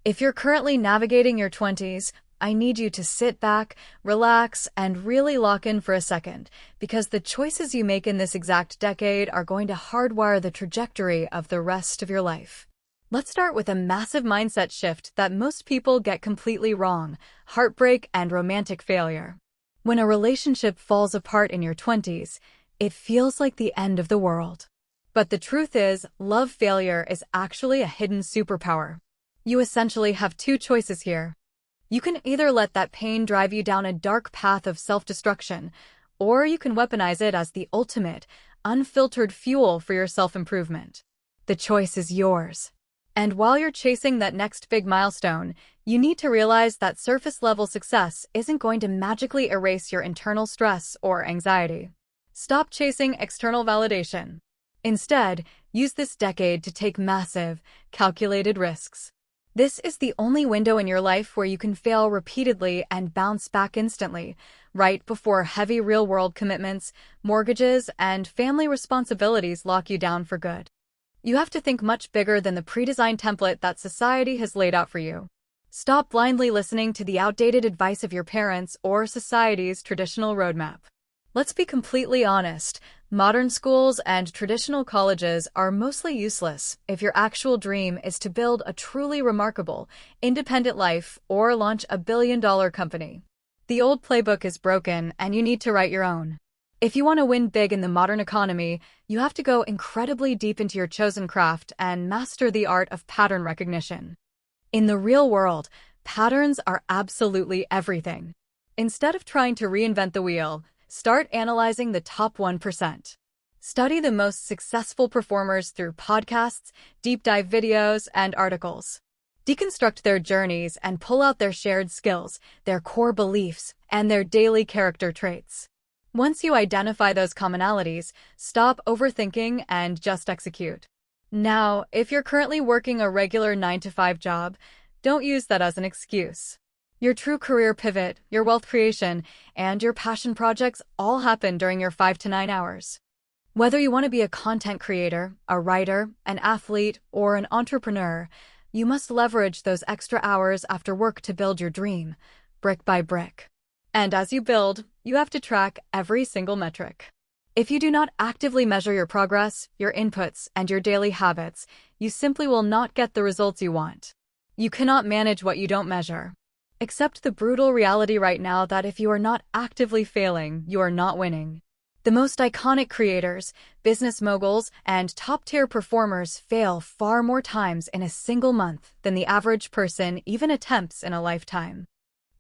If you're currently navigating your 20s, I need you to sit back, relax, and really lock in for a second, because the choices you make in this exact decade are going to hardwire the trajectory of the rest of your life. Let's start with a massive mindset shift that most people get completely wrong: heartbreak and romantic failure. When a relationship falls apart in your 20s, it feels like the end of the world. But the truth is, love failure is actually a hidden superpower. You essentially have two choices here. You can either let that pain drive you down a dark path of self-destruction, or you can weaponize it as the ultimate, unfiltered fuel for your self-improvement. The choice is yours. And while you're chasing that next big milestone, you need to realize that surface-level success isn't going to magically erase your internal stress or anxiety. Stop chasing external validation. Instead, use this decade to take massive, calculated risks. This is the only window in your life where you can fail repeatedly and bounce back instantly, right before heavy real-world commitments, mortgages, and family responsibilities lock you down for good. You have to think much bigger than the pre-designed template that society has laid out for you. Stop blindly listening to the outdated advice of your parents or society's traditional roadmap. Let's be completely honest, modern schools and traditional colleges are mostly useless if your actual dream is to build a truly remarkable, independent life or launch a billion-dollar company. The old playbook is broken and you need to write your own. If you want to win big in the modern economy, you have to go incredibly deep into your chosen craft and master the art of pattern recognition. In the real world, patterns are absolutely everything. Instead of trying to reinvent the wheel, start analyzing the top 1%. Study the most successful performers through podcasts, deep dive videos, and articles. Deconstruct their journeys and pull out their shared skills, their core beliefs, and their daily character traits. Once you identify those commonalities, stop overthinking and just execute. Now, if you're currently working a regular 9-to-5 job, don't use that as an excuse. Your true career pivot, your wealth creation, and your passion projects all happen during your 5 to 9 hours. Whether you want to be a content creator, a writer, an athlete, or an entrepreneur, you must leverage those extra hours after work to build your dream, brick by brick. And as you build, you have to track every single metric. If you do not actively measure your progress, your inputs, and your daily habits, you simply will not get the results you want. You cannot manage what you don't measure. Accept the brutal reality right now that if you are not actively failing, you are not winning. The most iconic creators, business moguls, and top-tier performers fail far more times in a single month than the average person even attempts in a lifetime.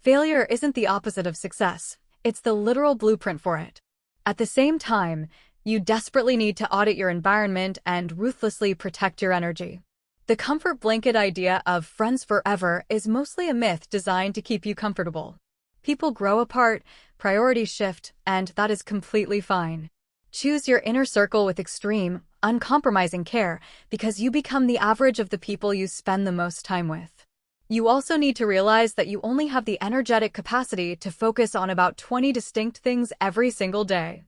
Failure isn't the opposite of success, it's the literal blueprint for it. At the same time, you desperately need to audit your environment and ruthlessly protect your energy. The comfort blanket idea of friends forever is mostly a myth designed to keep you comfortable. People grow apart, priorities shift, and that is completely fine. Choose your inner circle with extreme, uncompromising care because you become the average of the people you spend the most time with. You also need to realize that you only have the energetic capacity to focus on about 20 distinct things every single day.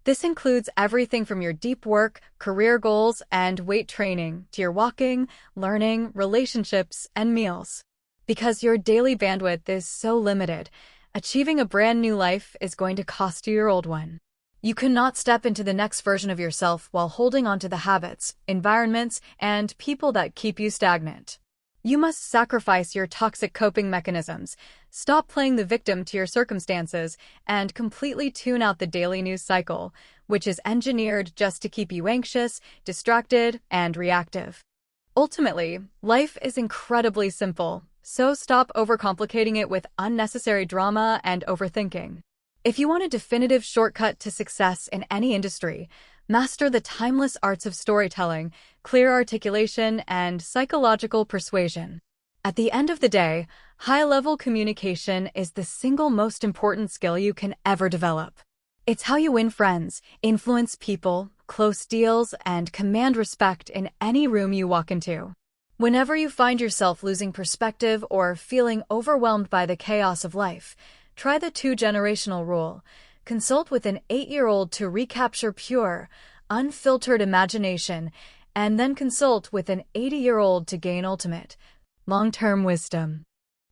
This includes everything from your deep work, career goals, and weight training to your walking, learning, relationships, and meals. Because your daily bandwidth is so limited, achieving a brand new life is going to cost you your old one. You cannot step into the next version of yourself while holding on to the habits, environments, and people that keep you stagnant. You must sacrifice your toxic coping mechanisms, stop playing the victim to your circumstances, and completely tune out the daily news cycle, which is engineered just to keep you anxious, distracted, and reactive. Ultimately, life is incredibly simple, so stop overcomplicating it with unnecessary drama and overthinking. If you want a definitive shortcut to success in any industry, master the timeless arts of storytelling, clear articulation, and psychological persuasion. At the end of the day, high-level communication is the single most important skill you can ever develop. It's how you win friends, influence people, close deals, and command respect in any room you walk into. Whenever you find yourself losing perspective or feeling overwhelmed by the chaos of life, try the 2-generational rule. Consult with an 8-year-old to recapture pure, unfiltered imagination, and then consult with an 80-year-old to gain ultimate, Long-term wisdom.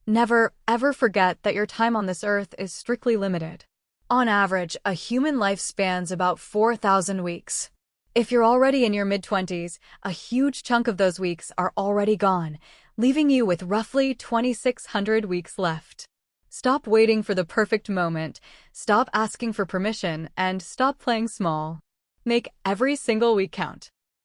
Never, ever forget that your time on this earth is strictly limited. On average, a human life spans about 4,000 weeks. If you're already in your mid-20s, a huge chunk of those weeks are already gone, leaving you with roughly 2,600 weeks left. Stop waiting for the perfect moment, stop asking for permission, and stop playing small. Make every single week count.